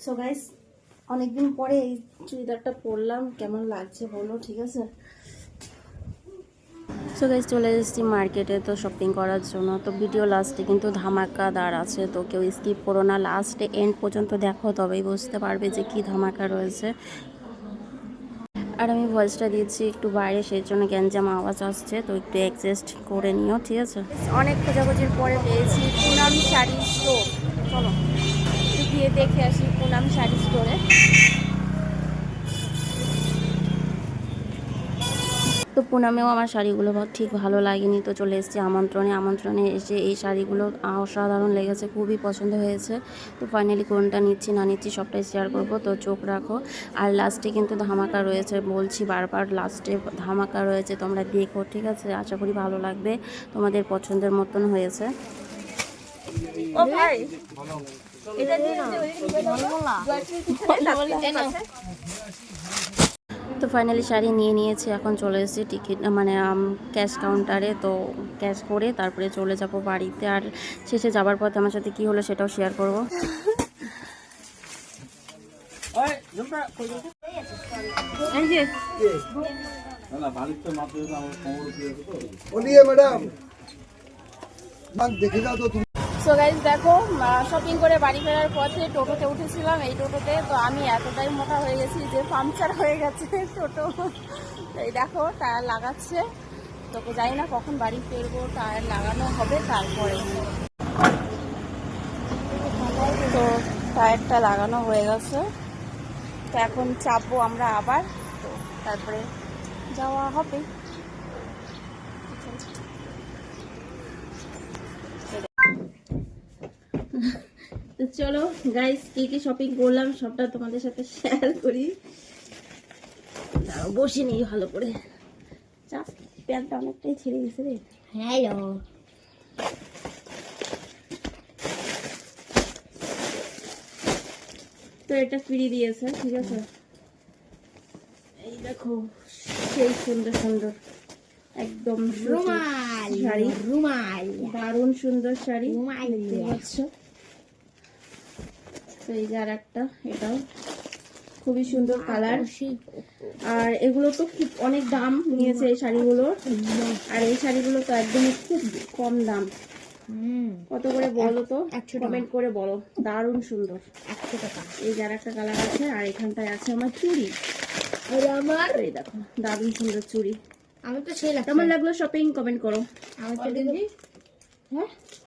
So guys অনেকদিন পরে এই চুড়িদারটা পরলাম, কেমন লাগছে বলো, ঠিক আছে? সো গাইস চলে এসেছি মার্কেটে তো শপিং করার জন্য। তো ভিডিও লাস্টে কিন্তু ধামাকাদার আছে, তো কেউ স্কিপ করো না, লাস্টে এন্ড পর্যন্ত দেখো, তবেই বুঝতে পারবে যে কি ধামাকা রয়েছে। আর আমি ভয়েসটা দিচ্ছি একটু বাইরে, সেই জন্য গ্যাঞ্জাম আওয়াজ আসছে, তো একটু অ্যাডজাস্ট করে নিও, ঠিক আছে? অনেক খোঁজাখুঁজির পরে পেয়েছি পুনাম শাড়ি স্টোর। চলো একটু গিয়ে দেখে আসি পুনাম শাড়ি স্টোরে। তো পুনামেও আমার শাড়িগুলো ঠিক ভালো লাগেনি, তো চলে এসেছি আমন্ত্রণে এসে এই শাড়িগুলো অসাধারণ লেগেছে, খুবই পছন্দ হয়েছে। তো ফাইনালি কোনটা নিচ্ছি না নিচ্ছি সবটাই শেয়ার করব, তো চোখ রাখো। আর লাস্টে কিন্তু ধামাকা রয়েছে, বলছি বারবার, লাস্টে ধামাকা রয়েছে, তোমরা দেখো, ঠিক আছে? আশা করি ভালো লাগবে, তোমাদের পছন্দের মতন হয়েছে। ও ভাই তো ফাইনালি শাড়ি নিয়ে নিয়েছি, এখন চলে এসেছি টিকিট মানে ক্যাশ কাউন্টারে। তো ক্যাশ করে তারপরে চলে যাব বাড়িতে। আর শেষে যাবার পথে আমার সাথে কি হলো সেটাও শেয়ার করব। সো গাইস দেখো, শপিং করে বাড়ি ফেরার পথে টোটোতে উঠেছিলাম, এই টোটোতে। তো আমি এতটাই মোটা হয়ে গেছি যে পাংচার হয়ে গেছে টোটো। এই দেখো টায়ার লাগাচ্ছে, তো জানি না কখন বাড়ি ফিরবো, টায়ার লাগানো হবে তারপরে। তো টায়ারটা লাগানো হয়ে গেছে, তো এখন চাপবো আমরা আবার, তো তারপরে যাওয়া হবে। তো চলো গাইস, কি কি শপিং করলাম সবটা তোমাদের সাথে শেয়ার করি। বসে নিই ভালো করে, চাপ প্যান্টটা অনেকটাই ছেড়ে গেছে রে। হ্যালো, তো এটা ফ্রি দিয়েছে, ঠিক আছে? এই দেখো সেই সুন্দর সুন্দর একদম রুমাল শাড়ি, রুমাল দারুণ সুন্দর শাড়ি দেখতে পাচ্ছ। তো এই যে আর একটা, এটাও খুবই সুন্দর কালার। আর এগুলো তো খুব অনেক দাম নিয়েছে এই শাড়িগুলোর, আর এই শাড়িগুলো তো একদমই খুব কম দাম। কত করে বলো তো, কমেন্ট করে বলো। দারুণ সুন্দর, 100 টাকা। এই যার একটা কালার আছে, আর এখানটায় আছে আমার চুড়ি, আমার এই দেখো দারুণ সুন্দর চুড়ি। আমি তো সেই কেমন লাগলো শপিং, কমেন্ট করো। আমার হ্যাঁ